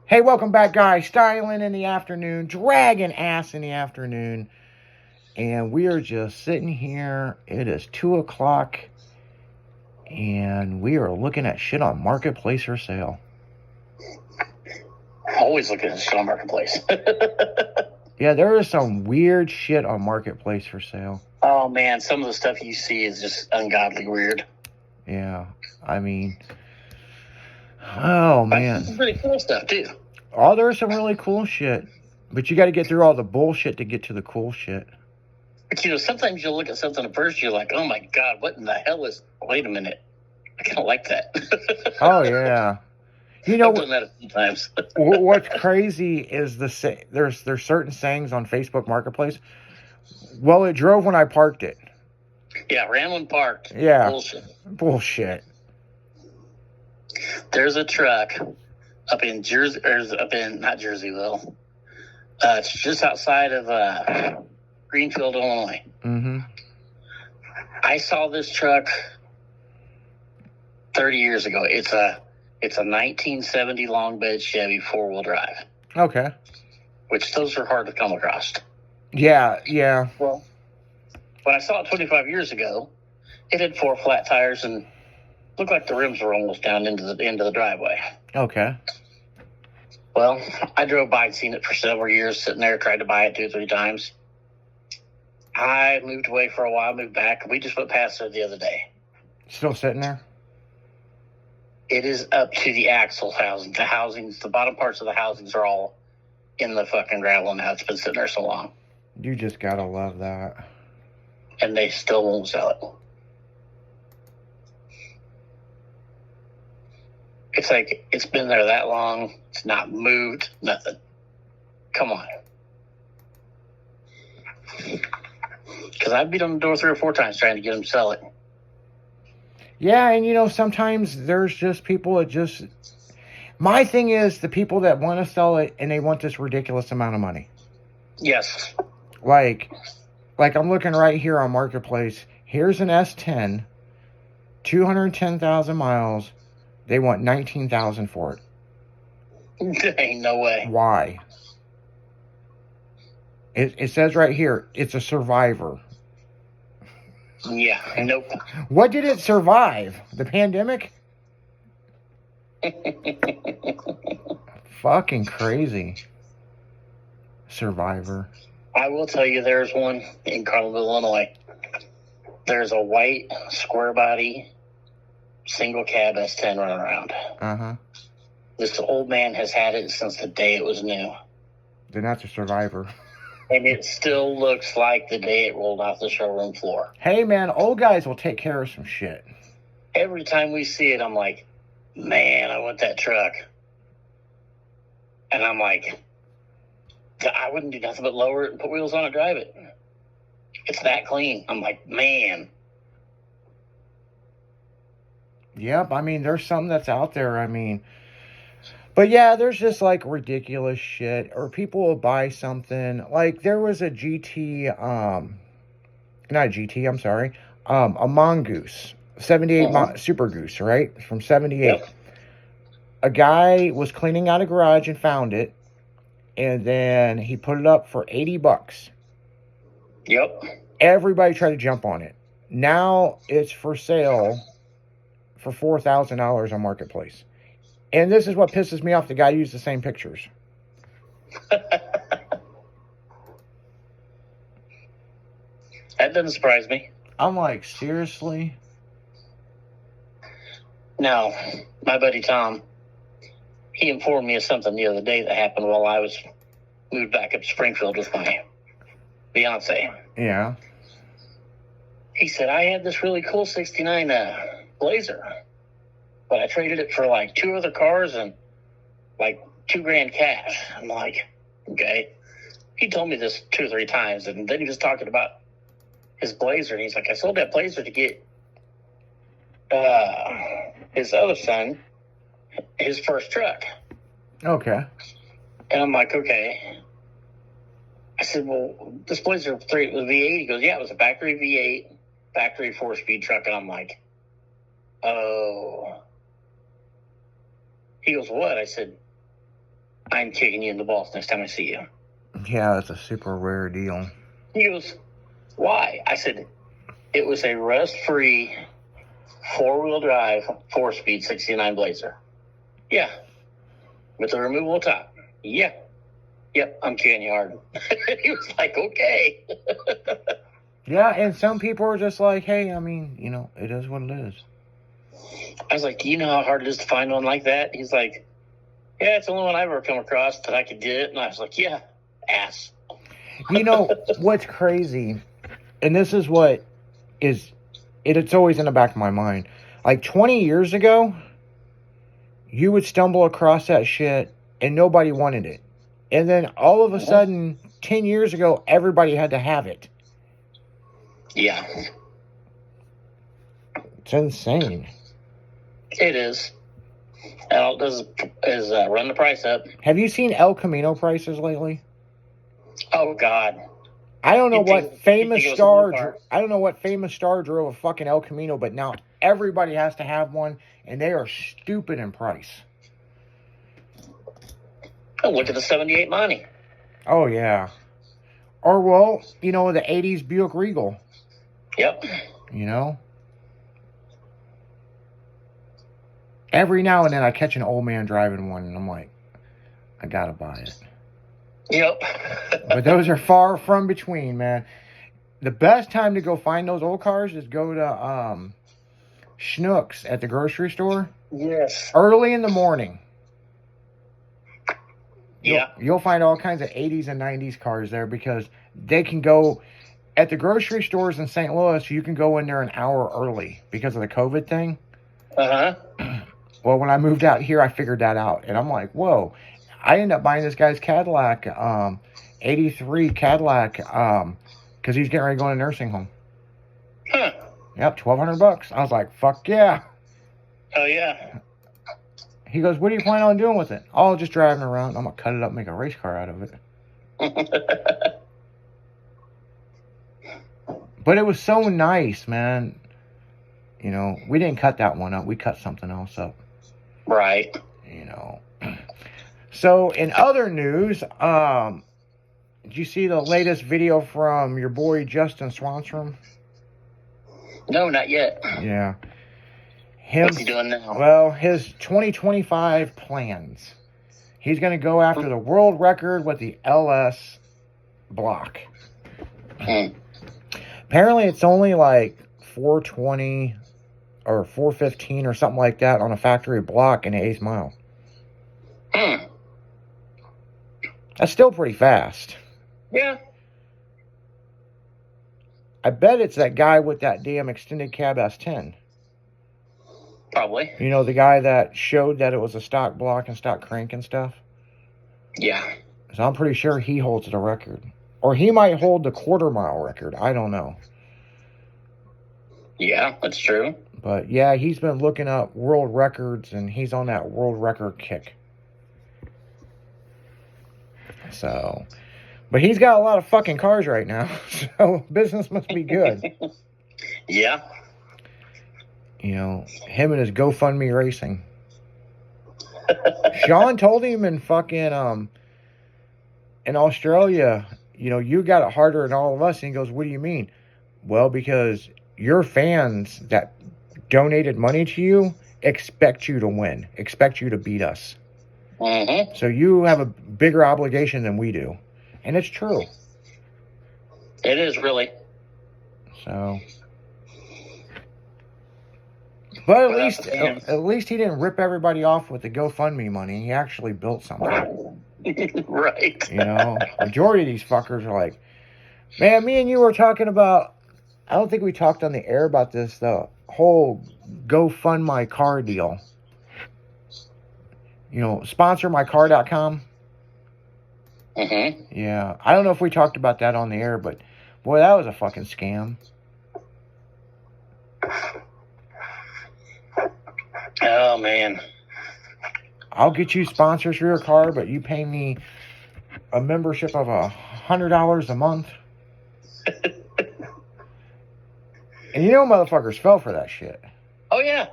Hey, welcome back, guys. Styling in the afternoon, dragging ass in the afternoon, and we are just sitting here. It is 2 o'clock, and we are looking at shit on Marketplace for sale. Always looking at shit on Marketplace. Yeah, there is some weird shit on Marketplace for sale. Oh man, some of the stuff you see is just ungodly weird. Yeah, I mean, oh man, Some pretty cool stuff too. oh, there's some really cool shit, but you got to get through all the bullshit to get to the cool shit. But sometimes you look at something at first, you're like, oh my god, what in the hell is? Wait a minute, I kind of like that. Oh yeah. You know, I've done that a few times. what's crazy is there's certain sayings on Facebook Marketplace. Well, it drove when I parked it. Yeah, ran when parked. Yeah, Bullshit. There's a truck up in Jersey, or up in not Jerseyville. It's just outside of Greenfield, Illinois. Mm-hmm. I saw this truck 30 years ago. It's a 1970 long bed Chevy 4-wheel drive. Okay. Which those are hard to come across. Yeah. Well, when I saw it 25 years ago, it had 4 flat tires and looked like the rims were almost down into the driveway. Okay. Well, I drove by and seen it for several years, sitting there, tried to buy it 2 or 3 times. I moved away for a while, moved back, and we just went past there the other day. Still sitting there? It is up to the axle housing. The bottom parts of the housings are all in the fucking gravel now. It's been sitting there so long. You just gotta love that. And they still won't sell it. It's like, it's been there that long. It's not moved, nothing. Come on. Because I've beat on the door 3 or 4 times trying to get them to sell it. Yeah, and sometimes there's just people that just... My thing is the people that want to sell it and they want this ridiculous amount of money. Yes. Like I'm looking right here on Marketplace. Here's an S10, 210,000 miles. They want $19,000 for it. Ain't no way. Why? It says right here, it's a Survivor. Yeah, nope. What did it survive? The pandemic? Fucking crazy. Survivor. I will tell you, there's one in Carlinville, Illinois. There's a white, square body, single cab S10 running around. Uh-huh. This old man has had it since the day it was new. Then that's a Survivor. And it still looks like the day it rolled off the showroom floor. Hey, man, old guys will take care of some shit. Every time we see it, I'm like, man, I want that truck. And I'm like, I wouldn't do nothing but lower it and put wheels on it, drive it. It's that clean. I'm like, man. Yep, I mean, there's something that's out there, But yeah, there's just like ridiculous shit. Or people will buy something. Like there was a GT, not a GT, I'm sorry. A Mongoose. 78 Super Goose, right? From 78. Yep. A guy was cleaning out a garage and found it. And then he put it up for $80. Yep. Everybody tried to jump on it. Now it's for sale for $4,000 on Marketplace. And this is what pisses me off. The guy used the same pictures. That doesn't surprise me. I'm like, seriously? Now, my buddy Tom, he informed me of something the other day that happened while I was moved back up to Springfield with my fiance. Yeah. He said, I had this really cool 69 Blazer, but I traded it for like 2 other cars and like $2,000 cash. I'm like, okay. He told me this 2 or 3 times, and then he was talking about his Blazer, and he's like, I sold that Blazer to get his other son his first truck. Okay. And I'm like, okay. I said, well, this Blazer 3 was V8. He goes, yeah, it was a factory V8, factory 4-speed truck. And I'm like, oh. He goes, what? I said, I'm kicking you in the balls next time I see you. Yeah, that's a super rare deal. He goes, why? I said, it was a rust-free 4-wheel drive 4-speed 69 Blazer. Yeah. With a removable top. Yeah. Yep, I'm kicking you hard. He was like, okay. Yeah, and some people are just like, hey, I mean, you know, it is what it is. I was like, do you know how hard it is to find one like that? He's like, yeah, it's the only one I've ever come across that I could do it. And I was like, yeah, ass. You know, what's crazy, and this is what is, it's always in the back of my mind. Like 20 years ago, you would stumble across that shit and nobody wanted it. And then all of a sudden, 10 years ago, everybody had to have it. Yeah. It's insane. It is. And all it does is run the price up. Have you seen El Camino prices lately? Oh, God. I don't know You what think famous it goes star. so far? I don't know what famous star drove a fucking El Camino, but now everybody has to have one, and they are stupid in price. Oh, look at the 78 Monty. Oh yeah. Or well, you know, the '80s Buick Regal. Yep. You know. Every now and then I catch an old man driving one, and I'm like, I gotta buy it. Yep. But those are far from between, man. The best time to go find those old cars is go to Schnucks at the grocery store Yes. early in the morning. Yeah. You'll find all kinds of 80s and 90s cars there because they can go at the grocery stores in St. Louis. You can go in there an hour early because of the COVID thing. Uh-huh. Well, when I moved out here, I figured that out, and I'm like, whoa. I ended up buying this guy's Cadillac, 83 Cadillac, because he's getting ready to go in a nursing home. Huh. Yep, $1,200. I was like, fuck yeah. Oh, yeah. He goes, what are you planning on doing with it? Oh, just driving around. I'm going to cut it up and make a race car out of it. But it was so nice, man. You know, we didn't cut that one up. We cut something else up. Right. You know. So, in other news, did you see the latest video from your boy Justin Swanstrom? No, not yet. Yeah. What's he doing now? Well, his 2025 plans. He's going to go after the world record with the LS block. Apparently, it's only like 420 or 415 or something like that on a factory block in the 8th mile. That's still pretty fast. Yeah. I bet it's that guy with that damn extended cab S10. Probably. You know, the guy that showed that it was a stock block and stock crank and stuff? Yeah. So I'm pretty sure he holds the record. Or he might hold the quarter-mile record. I don't know. Yeah, that's true. But, yeah, he's been looking up world records, and he's on that world record kick. So, but he's got a lot of fucking cars right now, so business must be good. Yeah. You know, him and his GoFundMe racing. Sean told him in fucking, in Australia, you know, you got it harder than all of us. And he goes, what do you mean? Well, because your fans that donated money to you expect you to win, expect you to beat us. Mm-hmm. So you have a bigger obligation than we do. And it's true. It is, really. So, but at least he didn't rip everybody off with the GoFundMe money. He actually built something. Right. You know, majority of these fuckers are like, man, me and you were talking about, I don't think we talked on the air about this, the whole GoFund My Car deal. You know, sponsormycar.com. Mm-hmm. Yeah, I don't know if we talked about that on the air, but boy, that was a fucking scam. Oh, man. I'll get you sponsors for your car, but you pay me a membership of $100 a month. And you know motherfuckers fell for that shit. Oh, yeah.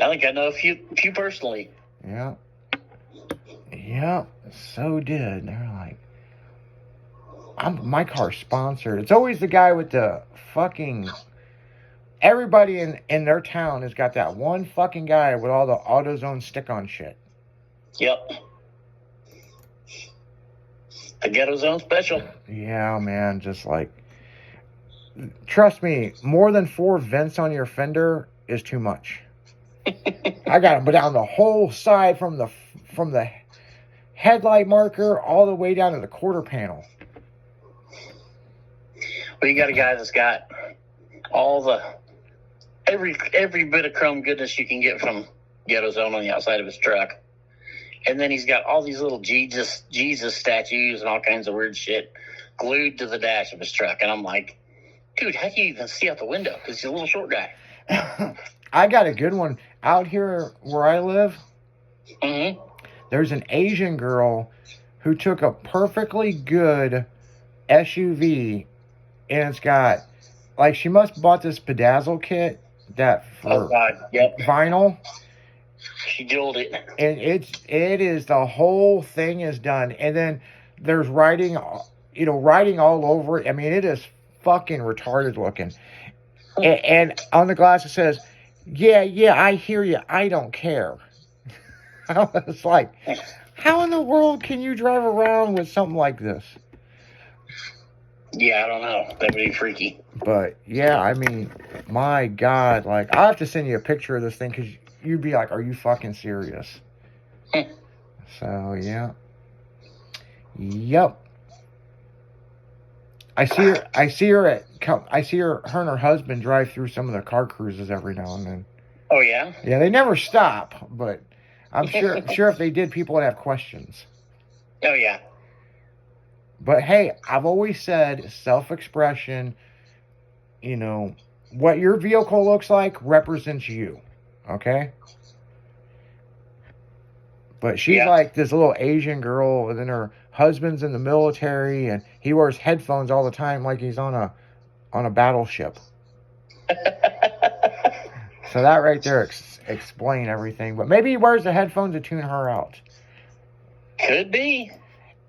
I think I know a few personally. Yeah. Yeah, so did. They're like, my car's sponsored. It's always the guy with the fucking. Everybody in their town has got that one fucking guy with all the AutoZone stick-on shit. Yep. The Ghetto Zone special. Yeah, man, just like, trust me, more than 4 vents on your fender is too much. I got them down the whole side from the headlight marker all the way down to the quarter panel. Well, you got a guy that's got all the every bit of chrome goodness you can get from Ghetto Zone on the outside of his truck. And then he's got all these little Jesus statues and all kinds of weird shit glued to the dash of his truck. And I'm like, dude, how do you even see out the window? Because he's a little short guy. I got a good one. Out here where I live, Mm-hmm. there's an Asian girl who took a perfectly good SUV, and it's got, like, she must have bought this bedazzle kit that for Yep. vinyl. She jeweled it. And it is, the whole thing is done. And then there's writing all over it. I mean, it is fucking retarded looking. And on the glass it says, yeah, I hear you. I don't care. I was like, how in the world can you drive around with something like this? Yeah, I don't know. That would be freaky. But yeah, I mean, my God, like, I'll have to send you a picture of this thing because you'd be like, are you fucking serious? So yeah. Yep. I see her her and her husband drive through some of the car cruises every now and then. Oh yeah? Yeah, they never stop, but I'm sure if they did, people would have questions. Oh yeah. But hey, I've always said self-expression, what your vehicle looks like represents you. Okay? But she's like this little Asian girl, and then her husband's in the military, and he wears headphones all the time like he's on a battleship. So that right there explain everything. But maybe he wears the headphones to tune her out. Could be.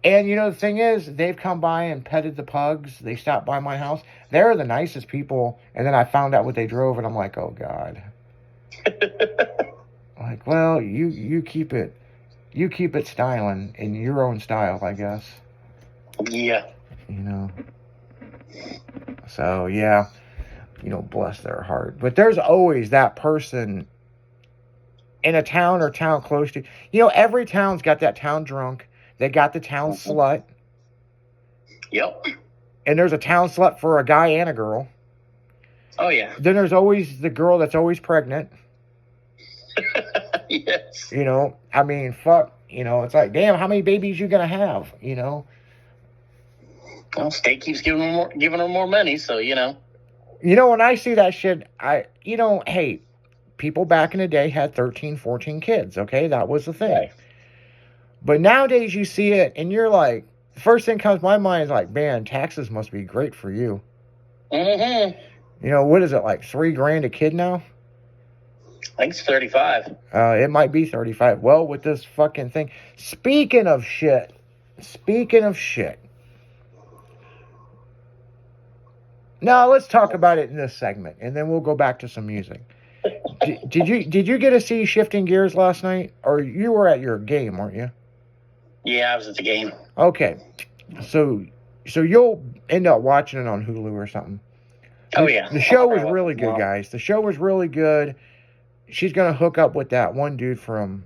And the thing is, they've come by and petted the pugs. They stopped by my house. They're the nicest people. And then I found out what they drove, and I'm like, oh God. Like, well, you keep it styling in your own style, I guess. Yeah. So yeah, bless their heart. But there's always that person in a town or town close to. Every town's got that town drunk. They got the town slut. Yep. And there's a town slut for a guy and a girl. Oh yeah. Then there's always the girl that's always pregnant. Yes. I mean, fuck. It's like, damn, how many babies you gonna have? Well, state keeps giving her more money, so when I see that shit, hey, people back in the day had 13, 14 kids. Okay, that was the thing. Right. But nowadays you see it, and you're like, the first thing comes to my mind is like, man, taxes must be great for you. Mm-hmm. What is it, like $3,000 a kid now? I think it's 35. It might be 35. Well, with this fucking thing. Speaking of shit. Now, let's talk about it in this segment, and then we'll go back to some music. Did you get to see Shifting Gears last night? Or you were at your game, weren't you? Yeah, I was at the game. Okay. So you'll end up watching it on Hulu or something. Oh, yeah. The show was really good, guys. The show was really good. She's going to hook up with that one dude from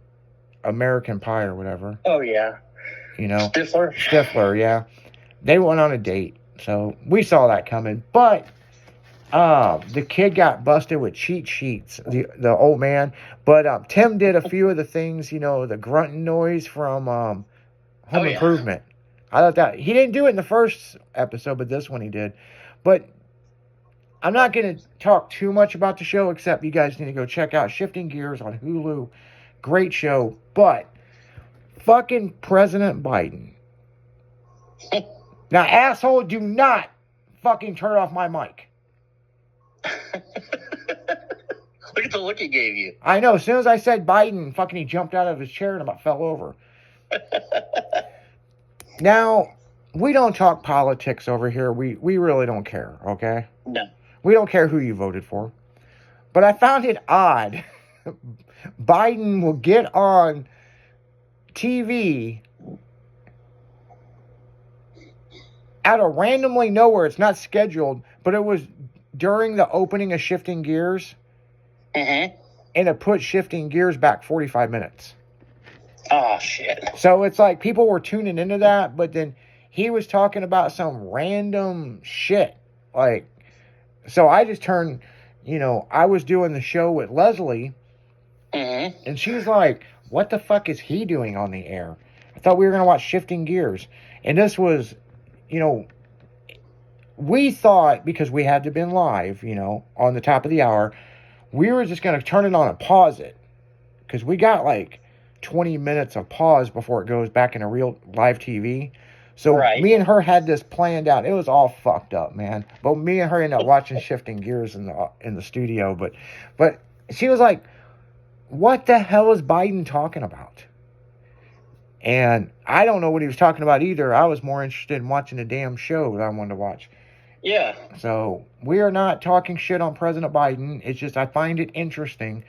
American Pie or whatever. Oh, yeah. Stifler, yeah. They went on a date. So we saw that coming. But the kid got busted with cheat sheets, the old man. But Tim did a few of the things, the grunting noise from Home Improvement. I thought that he didn't do it in the first episode, but this one he did. But I'm not going to talk too much about the show, except you guys need to go check out Shifting Gears on Hulu. Great show. But fucking President Biden. Now, asshole, do not fucking turn off my mic. Look at the look he gave you. I know. As soon as I said Biden, fucking he jumped out of his chair and about fell over. Now, we don't talk politics over here. We really don't care, okay? No. We don't care who you voted for. But I found it odd. Biden will get on TV out of randomly nowhere. It's not scheduled, but it was during the opening of Shifting Gears. Mm-hmm. And it put Shifting Gears back 45 minutes. Oh, shit. So it's like people were tuning into that, but then he was talking about some random shit. Like, so I just turned, I was doing the show with Leslie, and she's like, what the fuck is he doing on the air? I thought we were going to watch Shifting Gears. And this was, we thought, because we had to been live, on the top of the hour, we were just going to turn it on and pause it. Because we got like 20 minutes of pause before it goes back into real live TV. So me and her had this planned out. It was all fucked up, man. But me and her ended up watching Shifting Gears in the studio. But she was like, what the hell is Biden talking about? And I don't know what he was talking about either. I was more interested in watching the damn show that I wanted to watch. Yeah. So we are not talking shit on President Biden. It's just I find it interesting.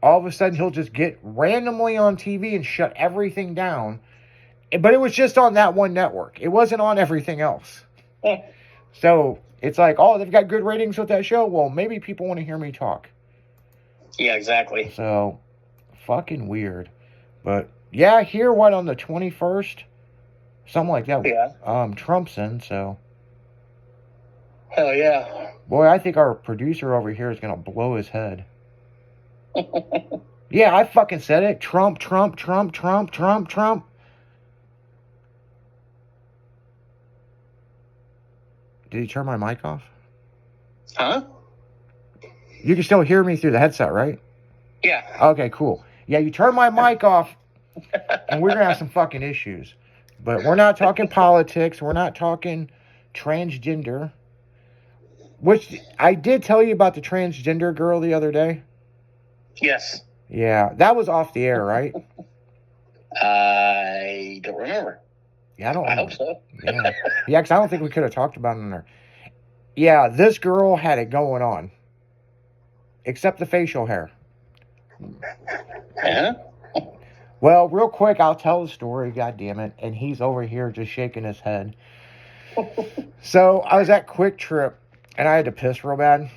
All of a sudden he'll just get randomly on TV and shut everything down. But it was just on that one network. It wasn't on everything else. Yeah. So it's like, oh, they've got good ratings with that show. Well, maybe people want to hear me talk. Yeah, exactly. So fucking weird. But yeah, here what on the 21st? Something like that. Yeah. Trump's in, so. Hell yeah. Boy, I think our producer over here is going to blow his head. Yeah, I fucking said it. Trump, Trump, Trump, Trump, Trump, Trump. Did he turn my mic off? Huh? You can still hear me through the headset, right? Yeah. Okay, cool. Yeah, you turn my mic off, and we're going to have some fucking issues. But we're not talking politics. We're not talking transgender. Which, I did tell you about the transgender girl the other day. Yes. Yeah, that was off the air, right? I don't remember. Yeah, I don't. I hope so. Yeah, because I don't think we could have talked about it in there. Yeah, this girl had it going on, except the facial hair. Huh? Well, real quick, I'll tell the story. God damn it! And he's over here just shaking his head. So I was at Quick Trip, and I had to piss real bad.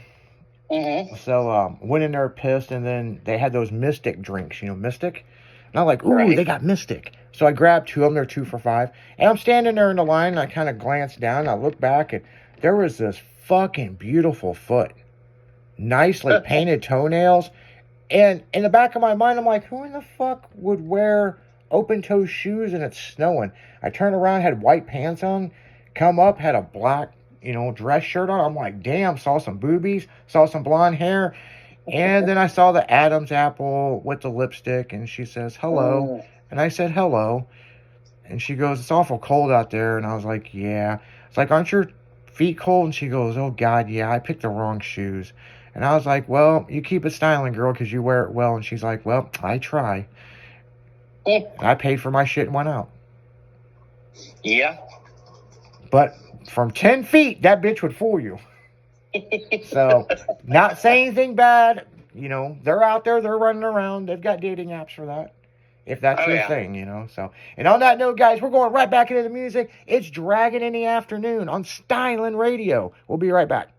So went in there pissed, and then they had those Mystic drinks, Mystic. And I'm like, ooh, They got Mystic. So I grabbed two of them. They're 2 for $5. And I'm standing there in the line, and I kind of glanced down, and I looked back, and there was this fucking beautiful foot. Nicely painted toenails. And in the back of my mind, I'm like, who in the fuck would wear open-toe shoes and it's snowing? I turned around, had white pants on, come up, had a black, dress shirt on. I'm like, damn, saw some boobies, saw some blonde hair. And then I saw the Adam's apple with the lipstick, and she says, hello. And I said, hello. And she goes, it's awful cold out there. And I was like, yeah. It's like, aren't your feet cold? And she goes, oh, God, yeah, I picked the wrong shoes. And I was like, well, you keep it styling, girl, because you wear it well. And she's like, well, I try. And I paid for my shit and went out. Yeah. But from 10 feet, that bitch would fool you. So, not saying anything bad. They're out there. They're running around. They've got dating apps for that. If that's your thing, So, and on that note, guys, we're going right back into the music. It's Dragon in the Afternoon on Styling Radio. We'll be right back.